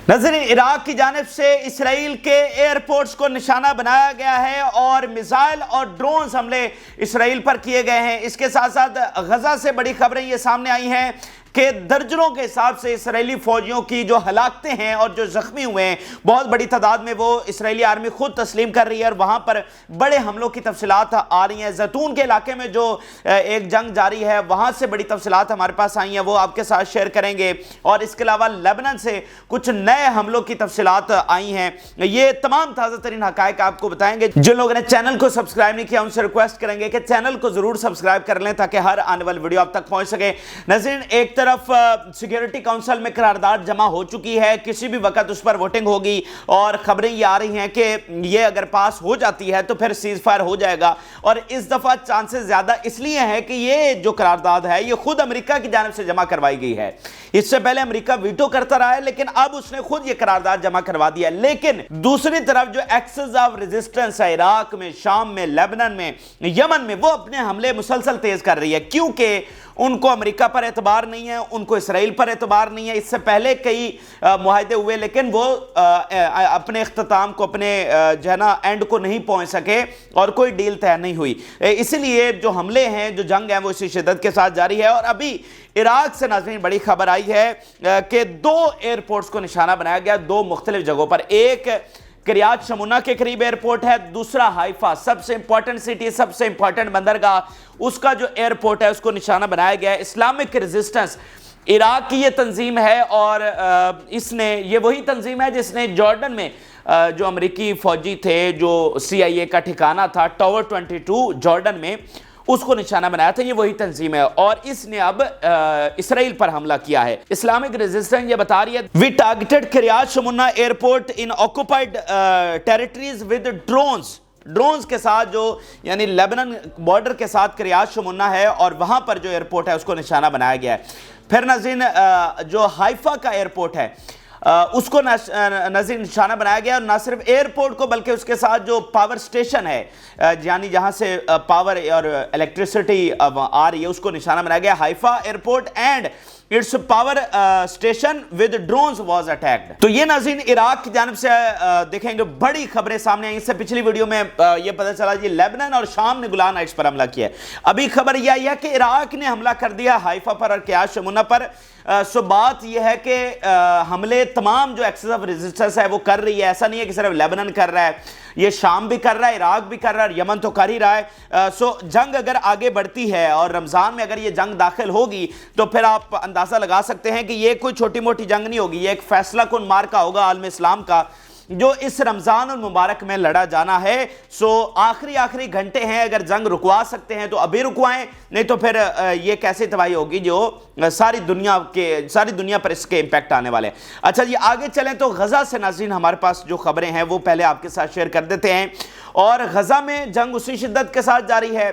ناظرین، عراق کی جانب سے اسرائیل کے ایئرپورٹس کو نشانہ بنایا گیا ہے اور میزائل اور ڈرونز حملے اسرائیل پر کیے گئے ہیں۔ اس کے ساتھ ساتھ غزہ سے بڑی خبریں یہ سامنے آئی ہیں کہ درجنوں کے حساب سے اسرائیلی فوجیوں کی جو ہلاکتیں ہیں اور جو زخمی ہوئے ہیں، بہت بڑی تعداد میں وہ اسرائیلی آرمی خود تسلیم کر رہی ہے اور وہاں پر بڑے حملوں کی تفصیلات آ رہی ہیں۔ زیتون کے علاقے میں جو ایک جنگ جاری ہے، وہاں سے بڑی تفصیلات ہمارے پاس آئی ہیں، وہ آپ کے ساتھ شیئر کریں گے۔ اور اس کے علاوہ لیبنان سے کچھ نئے حملوں کی تفصیلات آئی ہیں۔ یہ تمام تازہ ترین حقائق آپ کو بتائیں گے۔ جن لوگوں نے چینل کو سبسکرائب نہیں کیا، ان سے ریکویسٹ کریں گے کہ چینل کو ضرور سبسکرائب کر لیں تاکہ ہر آنے والی ویڈیو آپ تک پہنچ سکے۔ ناظرین، ایک طرف سیکیورٹی کونسل میں قرارداد جمع ہو چکی ہے، کسی بھی وقت اس پر ووٹنگ ہوگی اور خبریں یہ آ رہی ہیں کہ یہ اگر پاس ہو جاتی ہے تو پھر سیز فائر ہو جائے گا، اور اس دفعہ چانسز زیادہ اس لیے ہے کہ یہ جو قرارداد ہے یہ خود امریکہ کی جانب سے جمع کروائی گئی ہے۔ اس سے پہلے امریکہ ویٹو کرتا رہا ہے، لیکن اب اس نے خود یہ قرارداد جمع کروا دیا ہے۔ لیکن دوسری طرف جو ایکسس آف ریزسٹنس ہے عراق میں، شام میں، لیبنان میں، یمن میں، وہ اپنے حملے مسلسل تیز کر رہی ہے، کیونکہ ان کو امریکہ پر اعتبار نہیں ہے، ان کو اسرائیل پر اعتبار نہیں ہے۔ اس سے پہلے کئی معاہدے ہوئے لیکن وہ اپنے اختتام کو، اپنے جو ہے نا اینڈ کو نہیں پہنچ سکے اور کوئی ڈیل طے نہیں ہوئی۔ اسی لیے جو حملے ہیں، جو جنگ ہے، وہ اسی شدت کے ساتھ جاری ہے۔ اور ابھی عراق سے ناظرین بڑی خبر آئی ہے کہ 2 ایئرپورٹس کو نشانہ بنایا گیا 2 مختلف جگہوں پر۔ ایک کریات شمونہ کے قریب ایئرپورٹ ہے، دوسرا حائفہ، سب سے امپورٹنٹ سٹی، سب سے امپورٹنٹ بندرگاہ، اس کا جو ایئرپورٹ ہے اس کو نشانہ بنایا گیا ہے۔ اسلامک ریزسٹنس عراق کی یہ تنظیم ہے اور اس نے، یہ وہی تنظیم ہے جس نے جارڈن میں جو امریکی فوجی تھے، جو CIA کا ٹھکانہ تھا ٹاور 22 جارڈن میں، اس کو نشانہ بنایا تھا۔ یہ وہی تنظیم ہے اور اس نے اب اسرائیل پر حملہ کیا ہے۔ اسلامک ریزسٹنس یہ بتا رہی ہے we targeted Kiryat Shmona airport in occupied territories with drones کے ساتھ، جو یعنی لیبنان بارڈر کے ساتھ کریات شمونہ ہے اور وہاں پر جو ایئرپورٹ ہے اس کو نشانہ بنایا گیا ہے۔ پھر ناظرین جو حائفہ کا ایئرپورٹ ہے اس کو ناظرین نشانہ بنایا گیا، اور نہ صرف ایئرپورٹ کو بلکہ اس کے ساتھ جو پاور سٹیشن ہے، یعنی جہاں سے پاور اور الیکٹریسٹی آ رہی ہے، اس کو نشانہ بنایا گیا۔ حائفہ airport and its power station with drones was attacked. تو یہ ناظرین عراق کی جانب سے دیکھیں گے بڑی خبریں سامنے آئی۔ اس سے پچھلی ویڈیو میں یہ پتہ چلا کہ لیبنان اور شام نے گولان ہائٹس پر حملہ کیا ہے۔ ابھی خبر یہ آئی ہے کہ عراق نے حملہ کر دیا حائفہ پر اور کریات شمونہ پر۔ سو بات یہ ہے کہ حملے تمام جو ایکسس آف ریزسٹنس ہے وہ کر رہی ہے۔ ایسا نہیں ہے کہ صرف لیبنان کر رہا ہے، یہ شام بھی کر رہا ہے، عراق بھی کر رہا ہے اور یمن تو کر ہی رہا ہے۔ سو جنگ اگر آگے بڑھتی ہے اور رمضان میں اگر یہ جنگ داخل ہوگی تو پھر آپ اندازہ لگا سکتے ہیں کہ یہ کوئی چھوٹی موٹی جنگ نہیں ہوگی، یہ ایک فیصلہ کن معرکہ ہوگا عالم اسلام کا، جو اس رمضان المبارک میں لڑا جانا ہے۔ سو آخری گھنٹے ہیں، اگر جنگ رکوا سکتے ہیں تو ابھی رکوائیں، نہیں تو پھر یہ کیسے تباہی ہوگی جو ساری دنیا پر اس کے امپیکٹ آنے والے ہیں۔ اچھا جی، آگے چلیں تو غزہ سے ناظرین ہمارے پاس جو خبریں ہیں وہ پہلے آپ کے ساتھ شیئر کر دیتے ہیں۔ اور غزہ میں جنگ اسی شدت کے ساتھ جاری ہے۔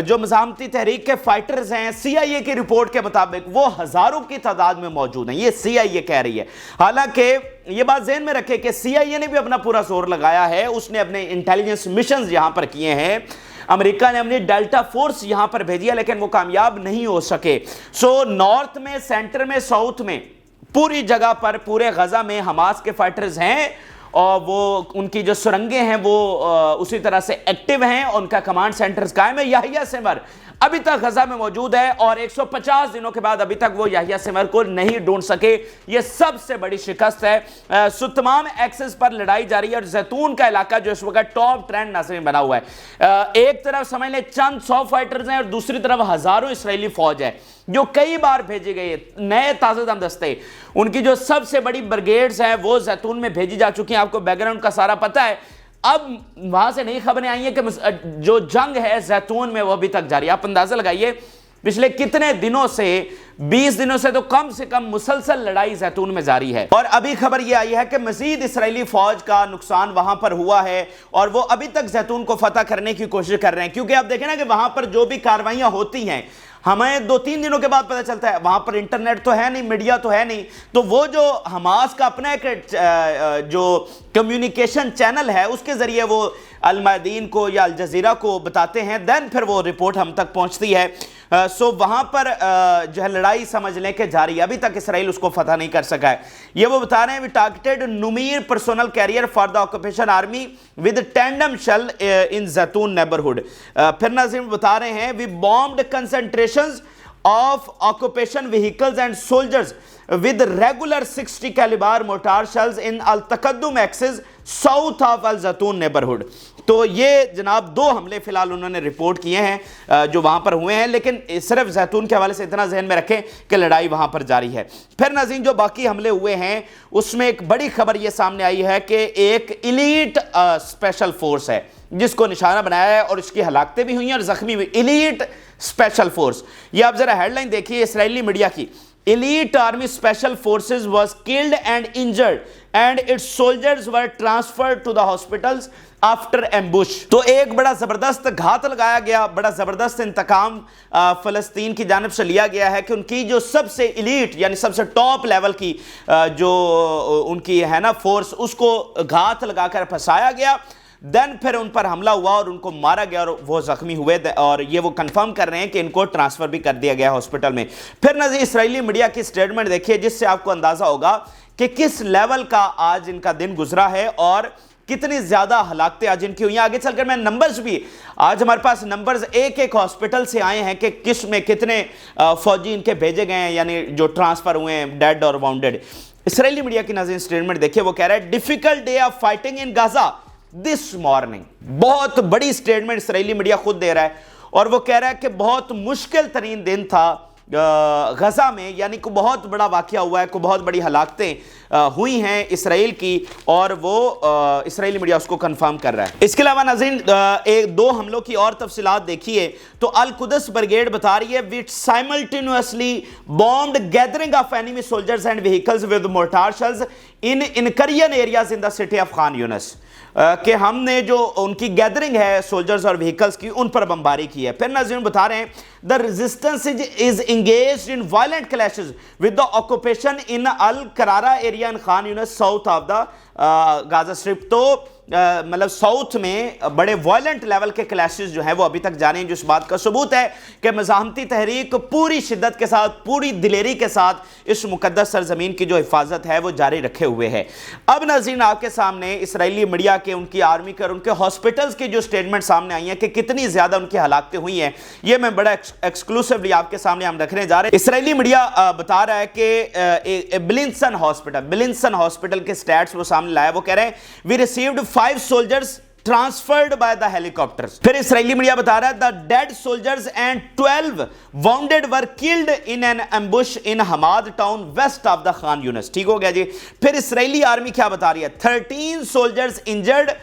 جو مزاحمتی تحریک کے فائٹرز ہیں، CIA کی رپورٹ کے مطابق وہ ہزاروں کی تعداد میں موجود ہیں، یہ CIA کہہ رہی ہے۔ حالانکہ یہ بات ذہن میں رکھے کہ CIA نے بھی اپنا پورا زور لگایا ہے، اس نے اپنے انٹیلیجنس مشنز یہاں پر کیے ہیں، امریکہ نے اپنی ڈیلٹا فورس یہاں پر بھیجی ہے، لیکن وہ کامیاب نہیں ہو سکے۔ سو نارتھ میں، سینٹر میں، ساؤتھ میں، پوری جگہ پر، پورے غزہ میں حماس کے فائٹرز ہیں اور وہ ان کی جو سرنگیں ہیں وہ اسی طرح سے ایکٹیو ہیں، ان کا کمانڈ سینٹرز قائم ہے۔ یحییٰ سنور ابھی تک غزہ میں موجود ہے اور 150 دنوں کے بعد ابھی تک وہ یحییٰ سنور کو نہیں ڈھونڈ سکے۔ یہ سب سے بڑی شکست ہے۔ سو تمام ایکسس پر لڑائی جاری ہے اور زیتون کا علاقہ جو اس وقت ٹاپ ٹرینڈ ناظرین بنا ہوا ہے۔ ایک طرف سمجھ لیں چند 100 فائٹرز ہیں اور دوسری طرف ہزاروں اسرائیلی فوج ہے جو کئی بار بھیجے گئے نئے تازہ دم دستے۔ ان کی جو سب سے بڑی برگیڈز ہیں وہ زیتون میں بھیجی جا چکی ہیں، آپ کو بیک گراؤنڈ کا سارا پتہ ہے۔ اب وہاں سے نئی خبریں آئی ہیں کہ جو جنگ ہے زیتون میں وہ ابھی تک جاری ہے۔ آپ اندازہ لگائیے پچھلے کتنے دنوں سے، 20 دنوں سے تو کم سے کم مسلسل لڑائی زیتون میں جاری ہے۔ اور ابھی خبر یہ آئی ہے کہ مزید اسرائیلی فوج کا نقصان وہاں پر ہوا ہے اور وہ ابھی تک زیتون کو فتح کرنے کی کوشش کر رہے ہیں، کیونکہ آپ دیکھیں نا کہ وہاں پر جو بھی کاروائیاں ہوتی ہیں ہمیں 2-3 دنوں کے بعد پتہ چلتا ہے، وہاں پر انٹرنیٹ تو ہے نہیں، میڈیا تو ہے نہیں، تو وہ جو حماس کا اپنا ایک جو کمیونیکیشن چینل ہے اس کے ذریعے وہ المایدین کو یا الجزیرہ کو بتاتے ہیں، دین پھر وہ رپورٹ ہم تک پہنچتی ہے۔ سو وہاں پر جو ہے لڑائی سمجھ لیں کہ جاری، ابھی تک اسرائیل اس کو فتح نہیں کر سکا ہے۔ یہ وہ بتا رہے ہیں، we targeted Namer personnel carrier for the occupation army with tandem shell in Zeitoun neighbourhood. پھر ناظرین بتا رہے ہیں، وی بامبڈ کنسنٹریشنز of occupation vehicles and soldiers with regular 60 caliber mortar shells in Al-Taqaddum axis south of Al-Zatoun neighborhood۔ تو یہ جناب دو حملے فی الحال انہوں نے رپورٹ کیے ہیں جو وہاں پر ہوئے ہیں، لیکن صرف زیتون کے حوالے سے اتنا ذہن میں رکھیں کہ لڑائی وہاں پر جاری ہے۔ پھر ناظرین جو باقی حملے ہوئے ہیں اس میں ایک بڑی خبر یہ سامنے آئی ہے کہ ایک ایلیٹ اسپیشل فورس ہے جس کو نشانہ بنایا ہے اور اس کی ہلاکتیں بھی ہوئی ہیں اور زخمی ہوئی۔ ایلیٹ اسپیشل فورس، یہ آپ ذرا ہیڈ لائن دیکھیے اسرائیلی میڈیا کی، elite army special forces was killed and injured and its soldiers were transferred to the hospitals after ambush. تو ایک بڑا زبردست گھات لگایا گیا، بڑا زبردست انتقام فلسطین کی جانب سے لیا گیا ہے کہ ان کی جو سب سے ایلیٹ یعنی سب سے ٹاپ لیول کی جو ان کی ہے نا فورس، اس کو گھات لگا کر پھنسایا گیا، دین پھر ان پر حملہ ہوا اور ان کو مارا گیا اور وہ زخمی ہوئے، اور یہ وہ کنفرم کر رہے ہیں کہ ان کو ٹرانسفر بھی کر دیا گیا ہاسپٹل میں۔ پھر نظر اسرائیلی میڈیا کی سٹیٹمنٹ دیکھیے جس سے آپ کو اندازہ ہوگا کہ کس لیول کا آج ان کا دن گزرا ہے اور کتنی زیادہ ہلاکتیں آج ان کی ہوئی ہیں۔ آگے چل کر میں نمبرز بھی، آج ہمارے پاس نمبرز ایک ایک ہاسپٹل سے آئے ہیں کہ کس میں کتنے فوجی ان کے بھیجے گئے ہیں، یعنی جو ٹرانسفر ہوئے ہیں ڈیڈ اور واؤنڈڈ۔ اسرائیلی میڈیا کی ناظرین سٹیٹمنٹ دیکھیے، وہ کہہ رہا ہے difficult day of fighting in Gaza this morning. بہت بڑی سٹیٹمنٹ اسرائیلی میڈیا خود دے رہا ہے اور وہ کہہ رہا ہے کہ بہت مشکل ترین دن تھا غزہ میں، یعنی کوئی بہت بڑا واقعہ ہوا ہے، کوئی بہت بڑی ہلاکتیں ہوئی ہیں اسرائیل کی، اور وہ اسرائیلی میڈیا اس کو کنفرم کر رہا ہے۔ اس کے علاوہ ناظرین ایک دو حملوں کی اور تفصیلات دیکھیے تو القدس بریگیڈ بتا رہی ہے which simultaneously bombed gathering of enemy soldiers and vehicles with mortar shells in انکرین areas in the city of Khan Younis, کہ ہم نے جو ان کی گیدرنگ ہے سولجرز اور وہیکلز کی ان پر بمباری کی ہے۔ پھر ناظرین بتا رہے ہیں the resistance is engaged in violent clashes with the occupation in Al-Qarara area in Khan Yunis south of the Gaza Strip۔ تو مطلب ساؤتھ میں بڑے وائلنٹ لیول کے کلیشز جو ہیں وہ ابھی تک جاری ہیں، جو اس بات کا ثبوت ہے کہ مزاحمتی تحریک پوری شدت کے ساتھ پوری دلیری کے ساتھ اس مقدس سرزمین کی جو حفاظت ہے وہ جاری رکھے ہوئے ہے۔ اب ناظرین آپ کے سامنے اسرائیلی میڈیا کے، ان کی آرمی کے اور ان کے ہاسپٹلز کی جو سٹیٹمنٹ سامنے آئی ہیں کہ کتنی زیادہ ان کی ہلاکتیں ہوئی ہیں، یہ میں بڑا ایکسکلوسیولی آپ کے سامنے ہم رکھنے جا رہے ہیں۔ اسرائیلی میڈیا بتا رہا ہے کہ بلنسن ہاسپٹل کے سٹیٹس وہ سامنے لایا، وہ کہہ رہے ہیں وی received 5 soldiers transferred by the helicopters۔ پھر اسرائیلی میڈیا بتا رہا ہے the dead soldiers and 12 wounded were killed in an ambush in Hamad town west of the Khan Yunis۔ ٹھیک ہو گیا جی۔ پھر اسرائیلی آرمی کیا بتا رہی ہے 13 soldiers injured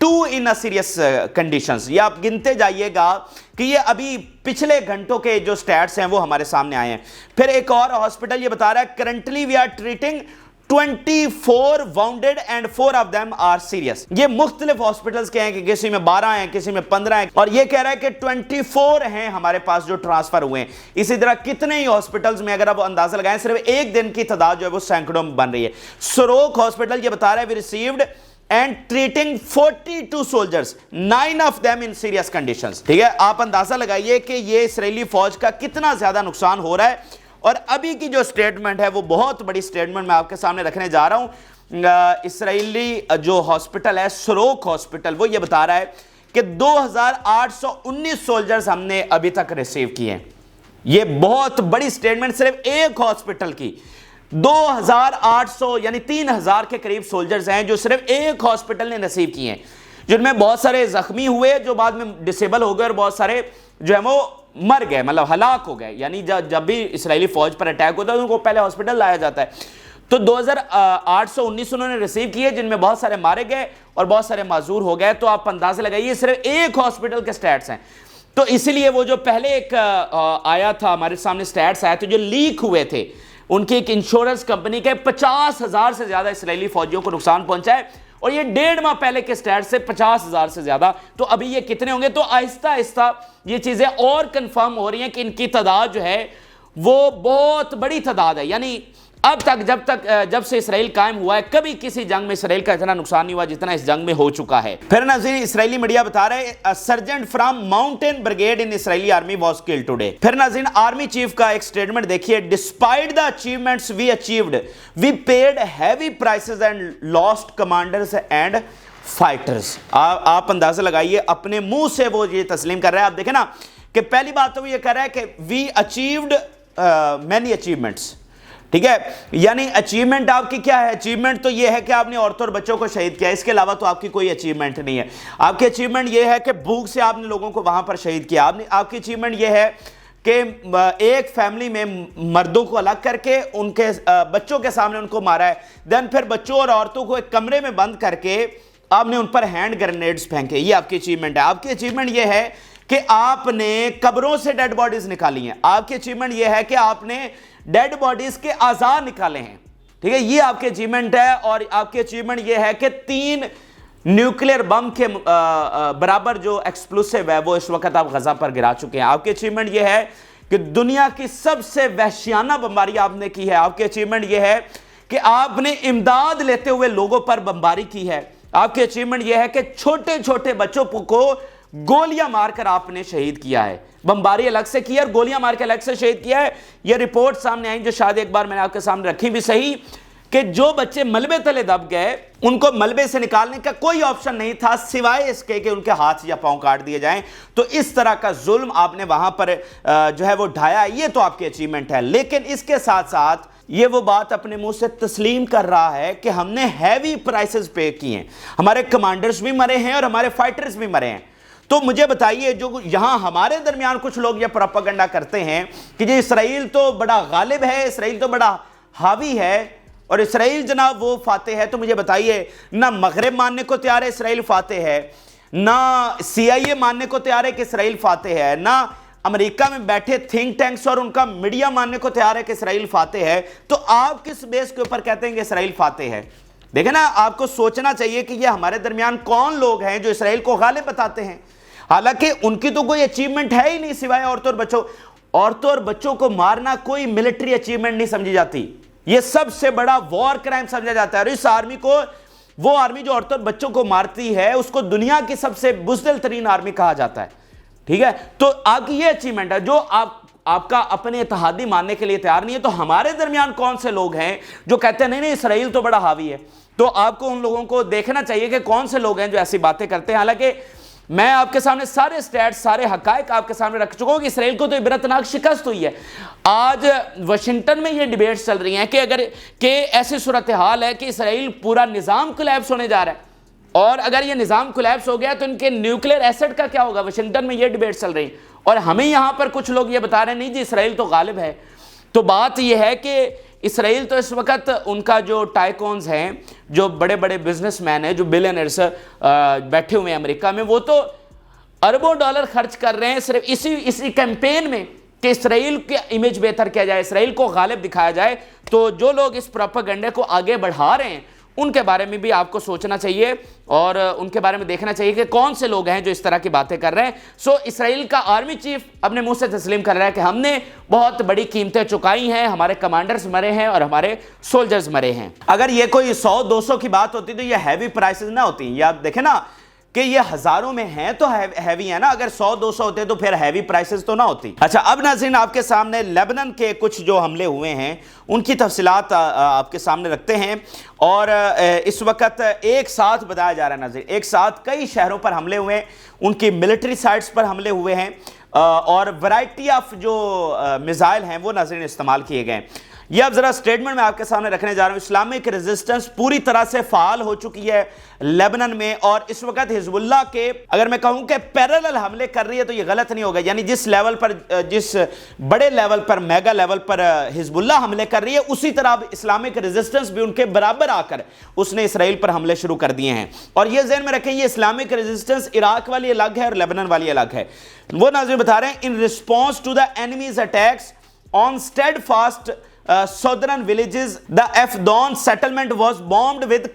2 in a serious conditions۔ یہ آپ گنتے جائیے گا کہ یہ ابھی پچھلے گھنٹوں کے جو سٹیٹس ہیں وہ ہمارے سامنے آئے ہیں۔ پھر ایک اور ہاسپٹل یہ بتا رہا ہے currently we are treating 24 wounded and 4 of them are serious۔ یہ مختلف ہاسپٹلز کے ہیں کہ کسی میں 12 ہیں، کسی میں 15 ہیں، اور یہ کہہ رہا ہے کہ 24 ہیں ہمارے پاس جو ٹرانسفر ہوئے ہیں۔ اسی طرح کتنے ہی ہاسپٹلز میں اگر آپ اندازہ لگائیں صرف ایک دن کی تعداد جو ہے وہ سینکڑوں میں بن رہی ہے۔ سروک ہاسپٹل یہ بتا رہا ہے we received and treating 42 soldiers 9 of them in serious conditions۔ ٹھیک ہے، آپ اندازہ لگائیے کہ یہ اسرائیلی فوج کا کتنا زیادہ نقصان ہو رہا ہے، اور ابھی کی جو سٹیٹمنٹ ہے وہ بہت بڑی سٹیٹمنٹ میں آپ کے سامنے رکھنے جا رہا ہوں۔ اسرائیلی جو ہاسپٹل ہے سروک ہاسپٹل، وہ یہ بتا رہا ہے کہ 2819 سولجرز ہم نے ابھی تک ریسیو کیے ہیں۔ یہ بہت بڑی سٹیٹمنٹ صرف ایک ہاسپٹل کی، 2800 یعنی 3000 کے قریب سولجرز ہیں جو صرف ایک ہاسپٹل نے ریسیو کیے ہیں، جن میں بہت سارے زخمی ہوئے جو بعد میں ڈسیبل ہو گئے اور بہت سارے جو ہے وہ مر گئے، مطلب ہلاک ہو گئے۔ یعنی جب بھی اسرائیلی فوج پر اٹیک ہوتا ہے ان کو پہلے ہاسپٹل لایا جاتا ہے۔ تو 2819 انہوں نے ریسیو کیے جن میں بہت سارے مارے گئے اور بہت سارے معذور ہو گئے۔ تو آپ اندازہ لگائیے صرف ایک ہاسپٹل کے سٹیٹس ہیں۔ تو اسی لیے وہ جو پہلے ایک آیا تھا ہمارے سامنے سٹیٹس آئے تھے جو لیک ہوئے تھے، ان کی ایک انشورنس کمپنی کے 50,000 سے زیادہ اسرائیلی فوجیوں کو نقصان پہنچا ہے، اور یہ 1.5 ماہ پہلے کے سٹیٹ سے 50,000 سے زیادہ۔ تو ابھی یہ کتنے ہوں گے؟ تو آہستہ آہستہ یہ چیزیں اور کنفرم ہو رہی ہیں کہ ان کی تعداد جو ہے وہ بہت بڑی تعداد ہے، یعنی اب تک جب سے اسرائیل قائم ہوا ہے کبھی کسی جنگ میں اسرائیل کا اتنا نقصان نہیں ہوا جتنا اس جنگ میں ہو چکا ہے۔ پھر ناظرین اسرائیلی میڈیا بتا رہے ہیں sergeant from mountain brigade in Israeli army was killed today. پھر ناظرین آرمی چیف کا ایک سٹیٹمنٹ دیکھیے، despite the achievements we achieved we paid heavy prices and lost commanders and fighters. آپ اندازہ لگائیے اپنے منہ سے وہ یہ تسلیم کر رہا ہے۔ آپ دیکھیں نا کہ پہلی بات تو وہ یہ کر رہا ہے کہ وی اچیوڈ مینی اچیومنٹس، ٹھیک ہے، یعنی اچیومنٹ آپ کی کیا ہے؟ اچیومنٹ تو یہ ہے کہ آپ نے عورتوں اور بچوں کو شہید کیا، اس کے علاوہ تو آپ کی کوئی اچیومنٹ نہیں ہے۔ آپ کی اچیومنٹ یہ ہے کہ بھوک سے آپ نے لوگوں کو وہاں پر شہید کیا۔ آپ کی اچیومنٹ یہ ہے کہ ایک فیملی میں مردوں کو الگ کر کے ان کے بچوں کے سامنے ان کو مارا ہے، دین پھر بچوں اور عورتوں کو ایک کمرے میں بند کر کے آپ نے ان پر ہینڈ گرینیڈز پھینکے۔ یہ آپ کی اچیومنٹ ہے۔ آپ کی اچیومنٹ یہ ہے کہ آپ نے قبروں سے ڈیڈ باڈیز نکالی ہیں۔ آپ کی اچیومنٹ یہ ہے کہ آپ نے ڈیڈ باڈیز کے اعضاء نکالے ہیں، ٹھیک ہے، یہ آپ کی اچیومنٹ ہے۔ اور آپ کی اچیومنٹ یہ ہے کہ 3 نیوکلیر بم کے برابر جو ایکسپلوسیو ہے وہ اس وقت آپ غزہ پر گرا چکے ہیں۔ آپ کی اچیومنٹ یہ ہے کہ دنیا کی سب سے وحشیانہ بمباری آپ نے کی ہے۔ آپ کی اچیومنٹ یہ ہے کہ آپ نے امداد لیتے ہوئے لوگوں پر بمباری کی ہے۔ آپ کی اچیومنٹ یہ ہے کہ چھوٹے چھوٹے بچوں کو گولیاں مار کر آپ نے شہید کیا ہے، بمباری الگ سے کی ہے اور گولیاں مار کے الگ سے شہید کیا ہے۔ یہ رپورٹ سامنے آئیں جو شاید ایک بار میں نے آپ کے سامنے رکھی بھی صحیح، کہ جو بچے ملبے تلے دب گئے ان کو ملبے سے نکالنے کا کوئی آپشن نہیں تھا سوائے اس کے کہ ان کے ہاتھ یا پاؤں کاٹ دیے جائیں۔ تو اس طرح کا ظلم آپ نے وہاں پر جو ہے وہ ڈھایا، یہ تو آپ کی اچیومنٹ ہے۔ لیکن اس کے ساتھ ساتھ یہ وہ بات اپنے منہ سے تسلیم کر رہا ہے کہ ہم نے ہیوی پرائسز پے کی ہیں، ہمارے کمانڈرز بھی مرے ہیں اور ہمارے فائٹرز بھی مرے ہیں۔ تو مجھے بتائیے جو یہاں ہمارے درمیان کچھ لوگ یہ پروپیگنڈا کرتے ہیں کہ یہ اسرائیل تو بڑا غالب ہے، اسرائیل تو بڑا حاوی ہے اور اسرائیل جناب وہ فاتح ہے، تو مجھے بتائیے نہ مغرب ماننے کو تیار ہے اسرائیل فاتح ہے، نہ CIA ماننے کو تیار ہے کہ اسرائیل فاتح ہے، نہ امریکہ میں بیٹھے تھنک ٹینکس اور ان کا میڈیا ماننے کو تیار ہے کہ اسرائیل فاتح ہے، تو آپ کس بیس کے اوپر کہتے ہیں کہ اسرائیل فاتح ہے؟ دیکھیں نا، آپ کو سوچنا چاہیے کہ یہ ہمارے درمیان کون لوگ ہیں جو اسرائیل کو غالب بتاتے ہیں، حالانکہ ان کی تو کوئی اچیومنٹ ہے ہی نہیں سوائے عورتوں اور بچوں کو مارنا کوئی ملٹری اچیومنٹ نہیں سمجھی جاتی، یہ سب سے بڑا وار کرائم سمجھا جاتا ہے۔ اور اس آرمی کو، وہ آرمی جو عورتوں اور بچوں کو مارتی ہے، اس کو دنیا کی سب سے بزدل ترین آرمی کہا جاتا ہے، ٹھیک ہے۔ تو آپ کی یہ اچیومنٹ ہے جو آپ کا اپنے اتحادی ماننے کے لیے تیار نہیں ہے۔ تو ہمارے درمیان کون سے لوگ ہیں جو کہتے ہیں نہیں اسرائیل تو بڑا حاوی ہے؟ تو آپ کو ان لوگوں کو دیکھنا چاہیے کہ کون سے لوگ ہیں جو ایسی باتیں کرتے ہیں۔ حالانکہ میں آپ کے سامنے سارے سٹیٹس، سارے حقائق آپ کے سامنے رکھ چکا ہوں کہ اسرائیل کو تو عبرتناک شکست ہوئی ہے۔ آج واشنگٹن میں یہ ڈیبیٹس چل رہی ہیں کہ ایسی صورتحال ہے کہ اسرائیل پورا نظام کولیپس ہونے جا رہا ہے، اور اگر یہ نظام کولیپس ہو گیا تو ان کے نیوکلیر ایسٹ کا کیا ہوگا؟ واشنگٹن میں یہ ڈیبیٹس چل رہی ہیں، اور ہمیں یہاں پر کچھ لوگ یہ بتا رہے ہیں نہیں جی اسرائیل تو غالب ہے۔ تو بات یہ ہے کہ اسرائیل تو اس وقت ان کا جو ٹائکونز ہیں، جو بڑے بڑے بزنس مین ہیں، جو بلینئرز بیٹھے ہوئے ہیں امریکہ میں، وہ تو اربوں ڈالر خرچ کر رہے ہیں صرف اسی کیمپین میں کہ اسرائیل کے امیج بہتر کیا جائے، اسرائیل کو غالب دکھایا جائے۔ تو جو لوگ اس پروپیگنڈے کو آگے بڑھا رہے ہیں ان کے بارے میں بھی آپ کو سوچنا چاہیے اور ان کے بارے میں دیکھنا چاہیے کہ کون سے لوگ ہیں جو اس طرح کی باتیں کر رہے ہیں۔ اسرائیل کا آرمی چیف اپنے منہ سے تسلیم کر رہا ہے کہ ہم نے بہت بڑی قیمتیں چکائی ہیں، ہمارے کمانڈرز مرے ہیں اور ہمارے سولجرز مرے ہیں۔ اگر یہ کوئی 100-200 کی بات ہوتی تو یہ ہیوی پرائسز نہ ہوتی۔ یہ آپ دیکھیں نا کہ یہ ہزاروں میں ہیں تو ہیوی ہے نا، اگر 100-200 ہوتے تو پھر ہیوی پرائسز تو نہ ہوتی۔ اچھا، اب ناظرین آپ کے سامنے لیبنان کے کچھ جو حملے ہوئے ہیں ان کی تفصیلات آپ کے سامنے رکھتے ہیں، اور اس وقت ایک ساتھ بتایا جا رہا ہے ناظرین، ایک ساتھ کئی شہروں پر حملے ہوئے ہیں، ان کی ملٹری سائٹس پر حملے ہوئے ہیں، اور ورائٹی آف جو میزائل ہیں وہ ناظرین استعمال کیے گئے ہیں۔ یہ اب ذرا سٹیٹمنٹ میں آپ کے سامنے رکھنے جا رہا ہوں۔ اسلامک ریزسٹنس پوری طرح سے فعال ہو چکی ہے لیبنان میں، اور اس وقت حزب اللہ کے اگر میں کہوں کہ پیرالل حملے کر رہی ہے تو یہ غلط نہیں ہوگا، یعنی جس لیول پر، جس بڑے لیول پر، میگا لیول پر حزب اللہ حملے کر رہی ہے، اسی طرح اسلامک ریزسٹنس بھی ان کے برابر آ کر اس نے اسرائیل پر حملے شروع کر دیے ہیں۔ اور یہ ذہن میں رکھیں، یہ اسلامک ریزسٹنس عراق والی الگ ہے اور لیبنان والی الگ ہے۔ وہ ناظرین بتا رہے ہیں in response to the enemies attacks on steadfast southern villages. The Afdon settlement was bombed with